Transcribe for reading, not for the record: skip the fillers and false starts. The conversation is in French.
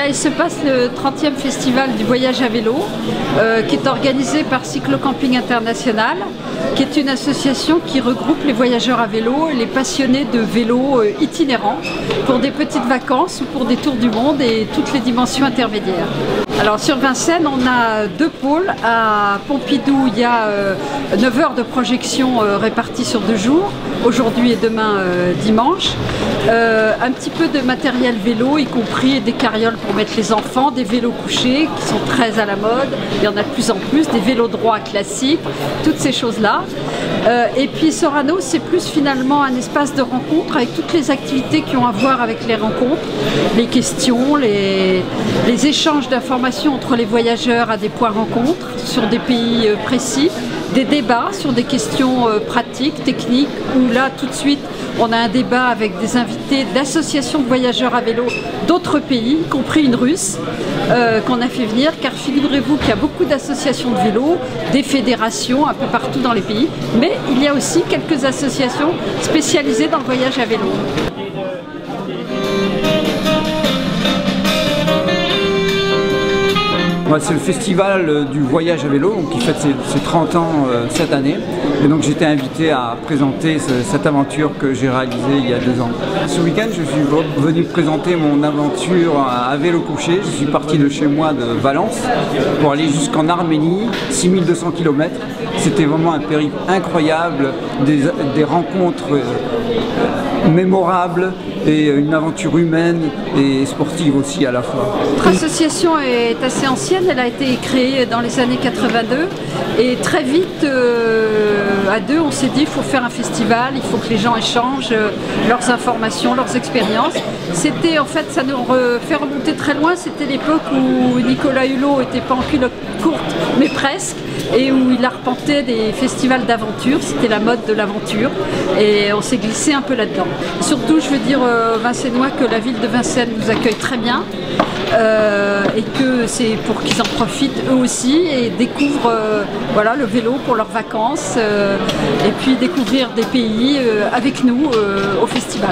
Bien, il se passe le 30e festival du voyage à vélo qui est organisé par Cyclo-Camping International, qui est une association qui regroupe les voyageurs à vélo et les passionnés de vélo itinérants pour des petites vacances ou pour des tours du monde et toutes les dimensions intermédiaires. Alors sur Vincennes, on a deux pôles. À Pompidou, il y a 9 heures de projection réparties sur 2 jours, aujourd'hui et demain dimanche. Un petit peu de matériel vélo, y compris des carrioles pour mettre les enfants, des vélos couchés qui sont très à la mode, il y en a de plus en plus, des vélos droits classiques, toutes ces choses-là. Et puis Sorano, c'est plus finalement un espace de rencontre avec toutes les activités qui ont à voir avec les rencontres, les questions, les échanges d'informations entre les voyageurs à des points rencontres sur des pays précis, des débats sur des questions pratiques, techniques, où là tout de suite on a un débat avec des invités d'associations de voyageurs à vélo d'autres pays, y compris une russe qu'on a fait venir, car figurez-vous qu'il y a beaucoup d'associations de vélo, des fédérations un peu partout dans les pays, mais il y a aussi quelques associations spécialisées dans le voyage à vélo. C'est le festival du voyage à vélo qui fête ses 30 ans cette année. Et donc j'étais invité à présenter cette aventure que j'ai réalisée il y a 2 ans. Ce week-end, je suis venu présenter mon aventure à vélo couché. Je suis parti de chez moi de Valence pour aller jusqu'en Arménie, 6200 km. C'était vraiment un périple incroyable, des rencontres mémorables et une aventure humaine et sportive aussi à la fois. Notre association est assez ancienne, elle a été créée dans les années 82 et très vite à deux on s'est dit il faut faire un festival, il faut que les gens échangent leurs informations, leurs expériences. C'était en fait, ça nous fait remonter très loin, c'était l'époque où Nicolas Hulot était pas en culotte courte mais presque, et où il arpentait des festivals d'aventure, c'était la mode de l'aventure et on s'est glissé un peu là-dedans. Surtout je veux dire aux Vincennois que la ville de Vincennes nous accueille très bien et que c'est pour qu'ils en profitent eux aussi et découvrent voilà, le vélo pour leurs vacances et puis découvrir des pays avec nous au festival.